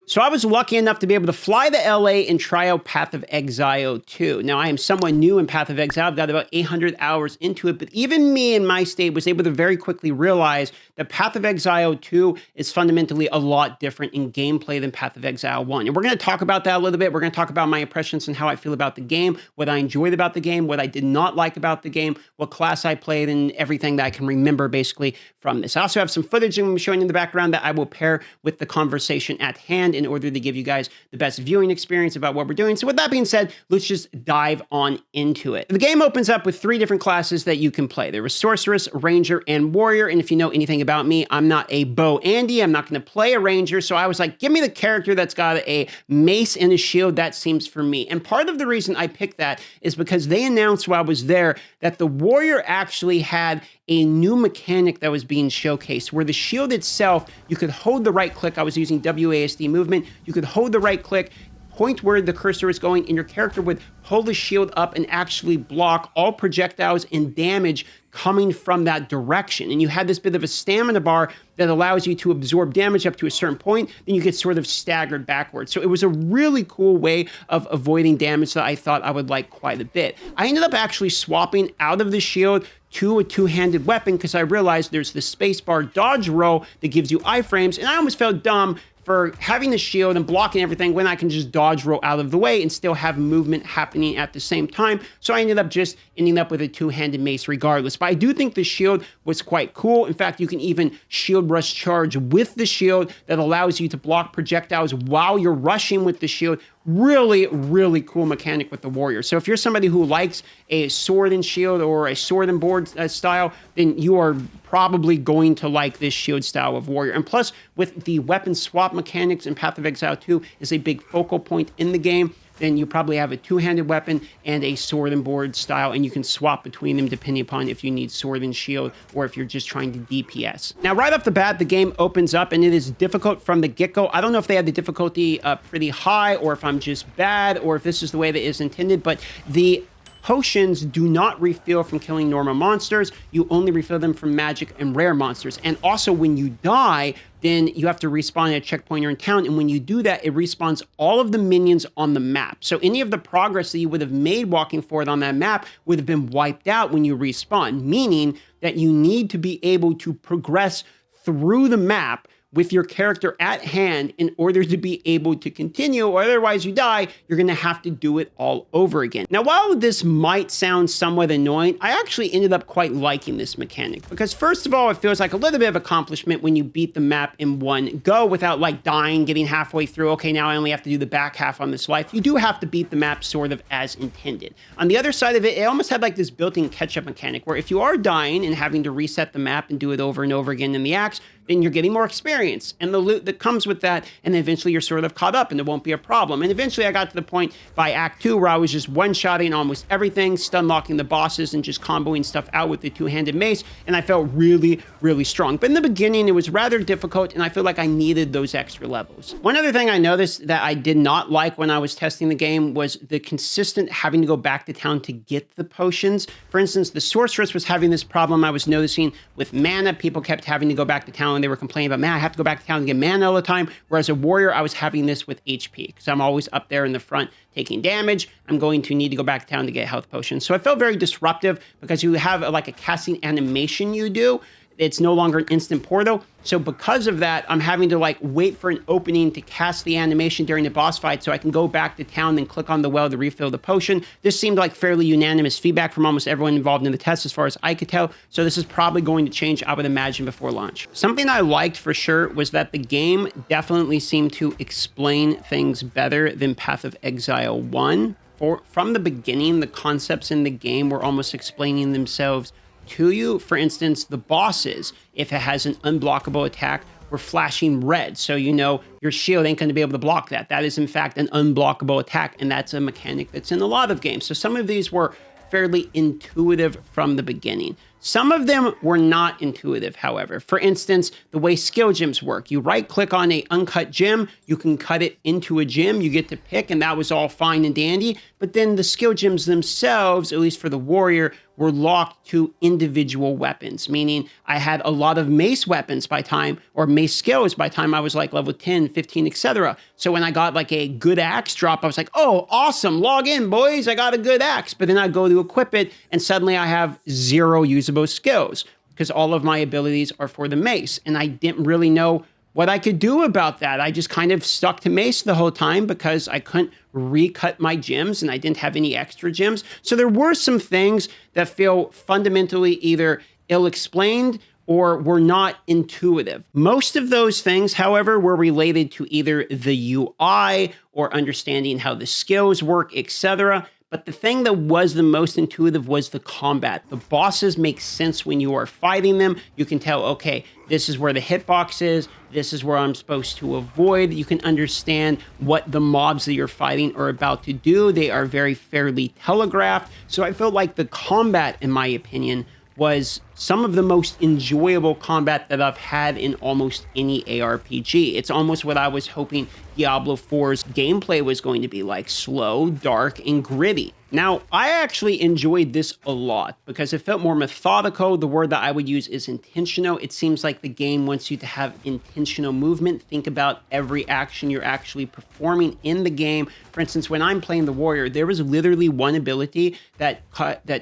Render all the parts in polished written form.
So I was lucky enough to be able to fly to LA and try out Path of Exile 2. Now, I am somewhat new in Path of Exile. I've got about 800 hours into it, but even me in my state was able to very quickly realize that Path of Exile 2 is fundamentally a lot different in gameplay than Path of Exile 1. And we're going to talk about that a little bit. We're going to talk about my impressions and how I feel about the game, what I enjoyed about the game, what I did not like about the game, what class I played, and everything that I can remember basically from this. I also have some footage I'm showing in the background that I will pair with the conversation at hand in order to give you guys the best viewing experience about what we're doing. So with that being said, let's just dive on into it. The game opens up with 3 different classes that you can play. There was Sorceress, Ranger, and Warrior. And if you know anything about me, I'm not a Bo Andy. I'm not going to play a Ranger. So I was like, give me the character that's got a mace and a shield. That seems for me. And part of the reason I picked that is because they announced while I was there that the Warrior actually had a new mechanic that was being showcased where the shield itself, you could hold the right click. I was using WASD movement. You could hold the right click, point where the cursor is going, and your character would hold the shield up and actually block all projectiles and damage coming from that direction. And you had this bit of a stamina bar that allows you to absorb damage up to a certain point, then you get sort of staggered backwards. So it was a really cool way of avoiding damage that I thought I would like quite a bit. I ended up actually swapping out of the shield to a 2-handed weapon because I realized there's the spacebar dodge roll that gives you iframes, and I almost felt dumb for having the shield and blocking everything when I can just dodge roll out of the way and still have movement happening at the same time. So I ended up just ending up with a 2-handed mace regardless. But I do think the shield was quite cool. In fact, you can even shield rush charge with the shield that allows you to block projectiles while you're rushing with the shield. Really, really cool mechanic with the Warrior. So if you're somebody who likes a sword and shield or a sword and board style, then you are probably going to like this shield style of Warrior. And plus, with the weapon swap mechanics in Path of Exile 2 is a big focal point in the game, then you probably have a 2-handed weapon and a sword and board style, and you can swap between them depending upon if you need sword and shield or if you're just trying to DPS. Now, right off the bat, the game opens up and it is difficult from the get-go. I don't know if they had the difficulty pretty high or if I'm just bad or if this is the way that is intended, but the potions do not refill from killing normal monsters. You only refill them from magic and rare monsters. And also when you die, then you have to respawn at a checkpoint or in town. And when you do that, it respawns all of the minions on the map. So any of the progress that you would have made walking forward on that map would have been wiped out when you respawn, meaning that you need to be able to progress through the map with your character at hand in order to be able to continue, or otherwise you die, you're going to have to do it all over again. Now, while this might sound somewhat annoying, I actually ended up quite liking this mechanic because first of all, it feels like a little bit of accomplishment when you beat the map in one go without like dying, getting halfway through. Okay, now I only have to do the back half on this life. You do have to beat the map sort of as intended. On the other side of it, it almost had like this built-in catch-up mechanic where if you are dying and having to reset the map and do it over and over again in the axe, then you're getting more experience and the loot that comes with that, and then eventually you're sort of caught up and it won't be a problem. And eventually I got to the point by Act 2 where I was just one-shotting almost everything, stun-locking the bosses, and just comboing stuff out with the 2-handed mace, and I felt really, really strong. But in the beginning, it was rather difficult, and I feel like I needed those extra levels. One other thing I noticed that I did not like when I was testing the game was the consistent having to go back to town to get the potions. For instance, the Sorceress was having this problem I was noticing with mana. People kept having to go back to town, and they were complaining about, man, I have to go back to town and get mana all the time. Whereas a Warrior, I was having this with HP because I'm always up there in the front taking damage. I'm going to need to go back to town to get health potions. So it felt very disruptive because you have like a casting animation you do. It's no longer an instant portal. So because of that, I'm having to like wait for an opening to cast the animation during the boss fight so I can go back to town and click on the well to refill the potion. This seemed like fairly unanimous feedback from almost everyone involved in the test as far as I could tell. So this is probably going to change, I would imagine, before launch. Something I liked for sure was that the game definitely seemed to explain things better than Path of Exile 1. From the beginning, the concepts in the game were almost explaining themselves to you. For instance, the bosses, if it has an unblockable attack, were flashing red. So you know your shield ain't going to be able to block that. That is, in fact, an unblockable attack, and that's a mechanic that's in a lot of games. So some of these were fairly intuitive from the beginning. Some of them were not intuitive, however. For instance, the way skill gems work. You right-click on a uncut gem, you can cut it into a gem, you get to pick, and that was all fine and dandy. But then the skill gems themselves, at least for the Warrior, were locked to individual weapons, meaning I had a lot of mace weapons by time, or mace skills by time I was like level 10, 15, etc. So when I got like a good axe drop, I was like, oh, awesome, log in, boys, I got a good axe. But then I go to equip it, and suddenly I have 0 usable skills because all of my abilities are for the mace. And I didn't really know what I could do about that. I just kind of stuck to mace the whole time because I couldn't recut my gems and I didn't have any extra gems. So there were some things that feel fundamentally either ill-explained or were not intuitive. Most of those things, however, were related to either the UI or understanding how the skills work, etc. But the thing that was the most intuitive was the combat. The bosses make sense when you are fighting them. You can tell, okay, this is where the hitbox is. This is where I'm supposed to avoid. You can understand what the mobs that you're fighting are about to do. They are very fairly telegraphed. So I felt like the combat, in my opinion, was some of the most enjoyable combat that I've had in almost any ARPG. It's almost what I was hoping Diablo 4's gameplay was going to be like: slow, dark, and gritty. Now, I actually enjoyed this a lot because it felt more methodical. The word that I would use is intentional. It seems like the game wants you to have intentional movement. Think about every action you're actually performing in the game. For instance, when I'm playing the warrior, there was literally one ability that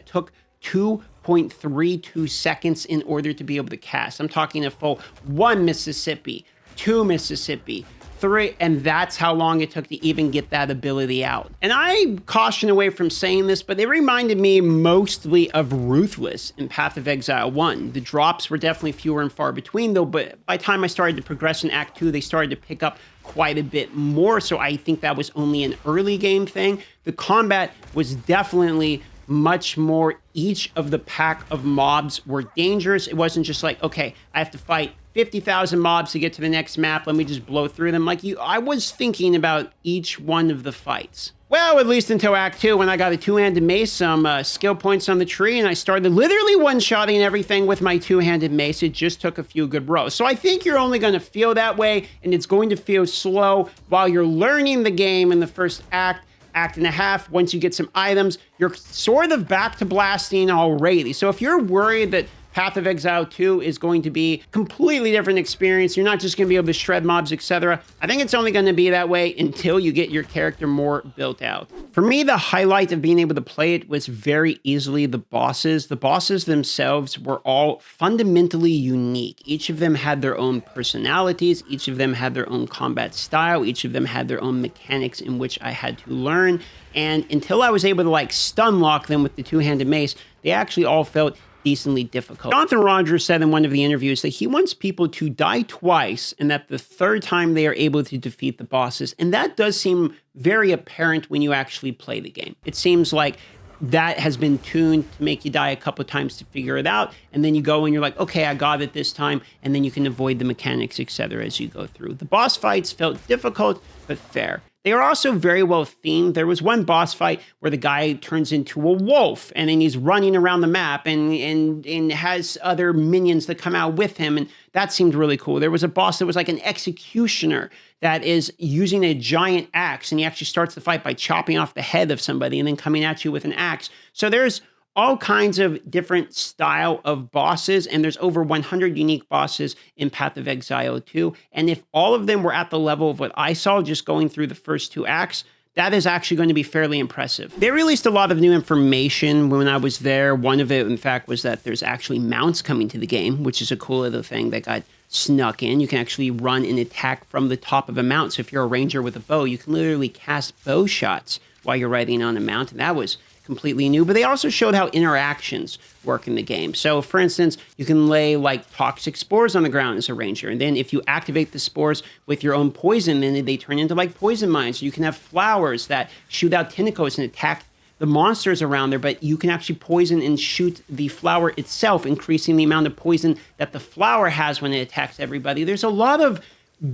took 2.32 seconds in order to be able to cast. I'm talking a full 1 Mississippi, 2 Mississippi, 3, and that's how long it took to even get that ability out. And I caution away from saying this, but they reminded me mostly of Ruthless in Path of Exile 1. The drops were definitely fewer and far between though, but by the time I started to progress in Act 2, they started to pick up quite a bit more, so I think that was only an early game thing. The combat was definitely much more, each of the pack of mobs were dangerous. It wasn't just like, okay, I have to fight 50,000 mobs to get to the next map, let me just blow through them. Like, I was thinking about each one of the fights. Well, at least until Act 2, when I got a two-handed mace, some skill points on the tree, and I started literally one-shotting everything with my two-handed mace. It just took a few good rolls. So I think you're only going to feel that way, and it's going to feel slow while you're learning the game in the first act and a half. Once you get some items, you're sort of back to blasting already. So if you're worried that Path of Exile 2 is going to be a completely different experience, you're not just going to be able to shred mobs, etc., I think it's only going to be that way until you get your character more built out. For me, the highlight of being able to play it was very easily the bosses. The bosses themselves were all fundamentally unique. Each of them had their own personalities. Each of them had their own combat style. Each of them had their own mechanics in which I had to learn. And until I was able to like stun lock them with the two-handed mace, they actually all felt decently difficult. Jonathan Rogers said in one of the interviews that he wants people to die twice and that the third time they are able to defeat the bosses. And that does seem very apparent when you actually play the game. It seems like that has been tuned to make you die a couple of times to figure it out. And then you go and you're like, okay, I got it this time. And then you can avoid the mechanics, etc. as you go through. The boss fights felt difficult, but fair. They are also very well themed. There was one boss fight where the guy turns into a wolf and then he's running around the map and has other minions that come out with him. And that seemed really cool. There was a boss that was like an executioner that is using a giant axe, and he actually starts the fight by chopping off the head of somebody and then coming at you with an axe. So there's all kinds of different style of bosses, and there's over 100 unique bosses in Path of Exile 2. And if all of them were at the level of what I saw just going through the first 2 acts, that is actually going to be fairly impressive. They released a lot of new information when I was there. One of it, in fact, was that there's actually mounts coming to the game, which is a cool little thing that got snuck in. You can actually run and attack from the top of a mount. So if you're a ranger with a bow, you can literally cast bow shots while you're riding on a mount, and that was completely new. But they also showed how interactions work in the game. So for instance, you can lay like toxic spores on the ground as a ranger, and then if you activate the spores with your own poison, then they turn into like poison mines. You can have flowers that shoot out tentacles and attack the monsters around there, but you can actually poison and shoot the flower itself, increasing the amount of poison that the flower has when it attacks everybody. There's a lot of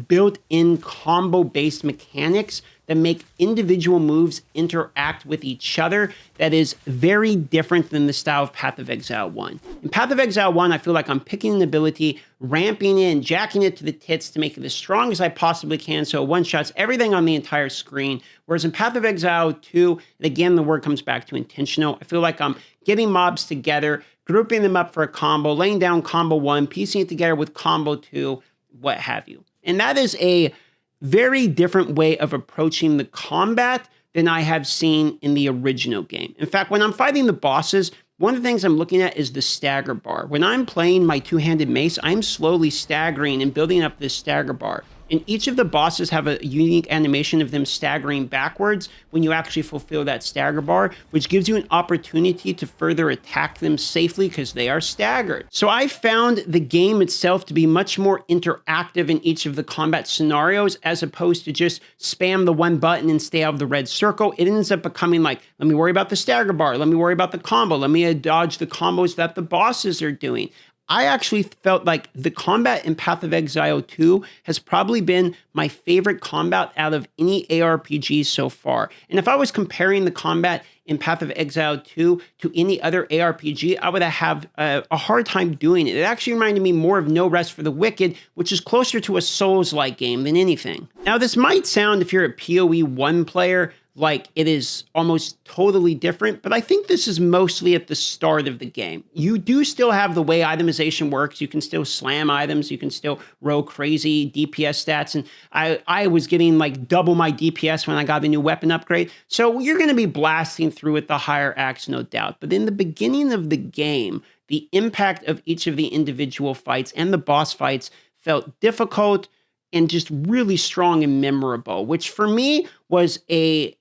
built-in combo-based mechanics that make individual moves interact with each other that is very different than the style of Path of Exile 1. In Path of Exile 1, I feel like I'm picking an ability, ramping in, jacking it to the tits to make it as strong as I possibly can so it one-shots everything on the entire screen. Whereas in Path of Exile 2, and again, the word comes back to intentional, I feel like I'm getting mobs together, grouping them up for a combo, laying down combo 1, piecing it together with combo 2, what have you. And that is a very different way of approaching the combat than I have seen in the original game. In fact, when I'm fighting the bosses, one of the things I'm looking at is the stagger bar. When I'm playing my two-handed mace, I'm slowly staggering and building up this stagger bar. And each of the bosses have a unique animation of them staggering backwards when you actually fulfill that stagger bar, which gives you an opportunity to further attack them safely because they are staggered. So I found the game itself to be much more interactive in each of the combat scenarios as opposed to just spam the one button and stay out of the red circle. It ends up becoming like, let me worry about the stagger bar, let me worry about the combo, let me dodge the combos that the bosses are doing. I actually felt like the combat in Path of Exile 2 has probably been my favorite combat out of any ARPG so far. And if I was comparing the combat in Path of Exile 2 to any other ARPG, I would have a hard time doing it. It actually reminded me more of No Rest for the Wicked, which is closer to a Souls-like game than anything. Now, this might sound, if you're a PoE 1 player, like it is almost totally different, but I think this is mostly at the start of the game. You do still have the way itemization works. You can still slam items. You can still roll crazy DPS stats. And I was getting like double my DPS when I got the new weapon upgrade. So you're going to be blasting through with the higher axe, no doubt. But in the beginning of the game, the impact of each of the individual fights and the boss fights felt difficult and just really strong and memorable, which for me was an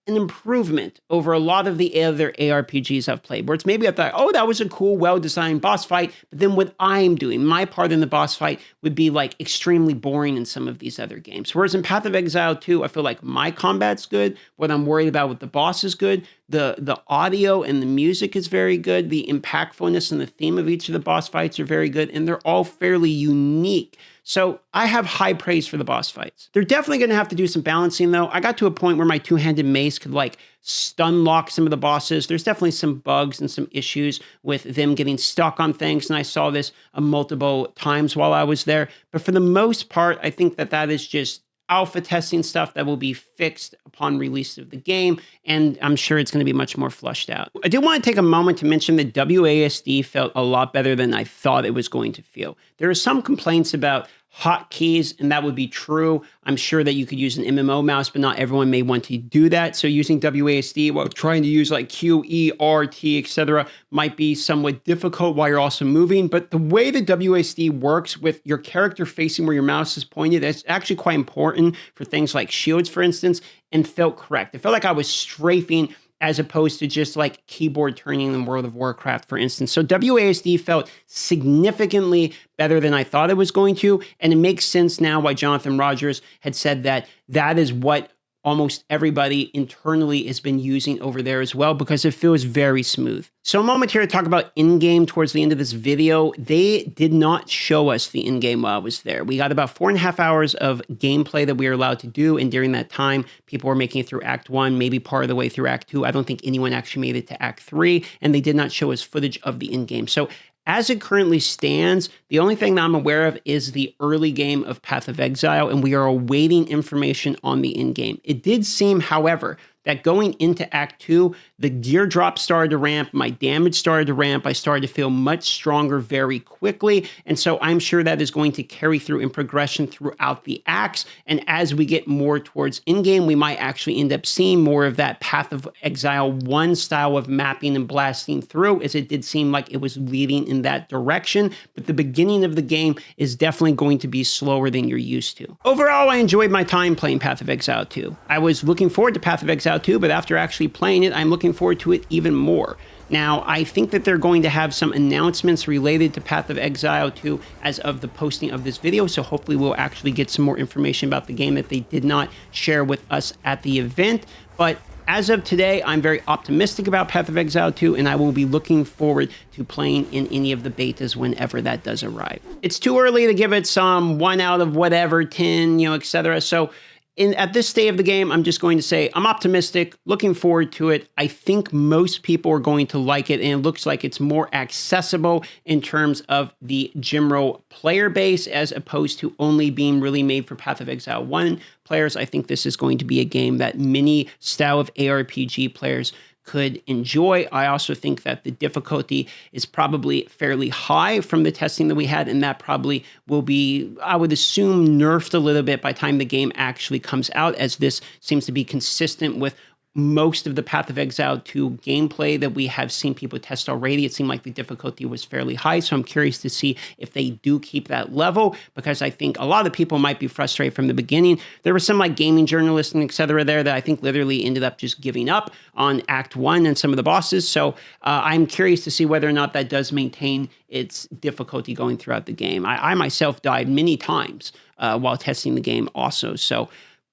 improvement over a lot of the other ARPGs I've played, where it's maybe I thought, oh, that was a cool, well-designed boss fight, but then what I'm doing, my part in the boss fight would be like extremely boring in some of these other games. Whereas in Path of Exile 2, I feel like my combat's good, what I'm worried about with the boss is good, the audio and the music is very good, the impactfulness and the theme of each of the boss fights are very good, and they're all fairly unique. So I have high praise for the boss fights. They're definitely going to have to do some balancing, though. I got to a point where my two-handed mace could like stun lock some of the bosses. There's definitely some bugs and some issues with them getting stuck on things, and I saw this multiple times while I was there. But for the most part, I think that is just alpha testing stuff that will be fixed upon release of the game, and I'm sure it's going to be much more flushed out. I do want to take a moment to mention that WASD felt a lot better than I thought it was going to feel. There are some complaints about hotkeys, and that would be true. I'm sure that you could use an MMO mouse, but not everyone may want to do that. So using WASD while trying to use like Q, E, R, T, etc. might be somewhat difficult while you're also moving. But the way the WASD works with your character facing where your mouse is pointed, that's actually quite important for things like shields, for instance, and felt correct. It felt like I was strafing as opposed to just like keyboard turning in World of Warcraft, for instance. So WASD felt significantly better than I thought it was going to, and it makes sense now why Jonathan Rogers had said that is what almost everybody internally has been using over there as well, because it feels very smooth. So a moment here to talk about in-game towards the end of this video. They did not show us the in-game while I was there. We got about 4.5 hours of gameplay that we were allowed to do, and during that time, people were making it through Act 1, maybe part of the way through Act 2. I don't think anyone actually made it to Act 3, and they did not show us footage of the in-game. So as it currently stands, the only thing that I'm aware of is the early game of Path of Exile, and we are awaiting information on the in-game. It did seem, however, that going into Act 2, the gear drop started to ramp, my damage started to ramp, I started to feel much stronger very quickly, and so I'm sure that is going to carry through in progression throughout the acts, and as we get more towards in-game, we might actually end up seeing more of that Path of Exile 1 style of mapping and blasting through, as it did seem like it was leading in that direction, but the beginning of the game is definitely going to be slower than you're used to. Overall, I enjoyed my time playing Path of Exile 2. I was looking forward to Path of Exile 2, but after actually playing it, I'm looking forward to it even more. Now, I think that they're going to have some announcements related to Path of Exile 2 as of the posting of this video, so hopefully we'll actually get some more information about the game that they did not share with us at the event. But as of today, I'm very optimistic about Path of Exile 2, and I will be looking forward to playing in any of the betas whenever that does arrive. It's too early to give it some 1 out of whatever, 10, etc. So At this stage of the game, I'm just going to say I'm optimistic, looking forward to it. I think most people are going to like it, and it looks like it's more accessible in terms of the general player base as opposed to only being really made for Path of Exile 1 players. I think this is going to be a game that many style of ARPG players could enjoy. I also think that the difficulty is probably fairly high from the testing that we had, and that probably will be, I would assume, nerfed a little bit by the time the game actually comes out, as this seems to be consistent with most of the Path of Exile 2 gameplay that we have seen people test already. It seemed like the difficulty was fairly high, so I'm curious to see if they do keep that level, because I think a lot of people might be frustrated from the beginning. There were some like gaming journalists and et cetera there that I think literally ended up just giving up on Act 1 and some of the bosses, so I'm curious to see whether or not that does maintain its difficulty going throughout the game. I myself died many times while testing the game also, so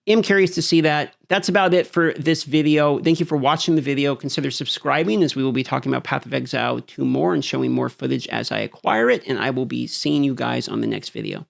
I'm curious to see that. That's about it for this video. Thank you for watching the video. Consider subscribing, as we will be talking about Path of Exile 2 more and showing more footage as I acquire it. And I will be seeing you guys on the next video.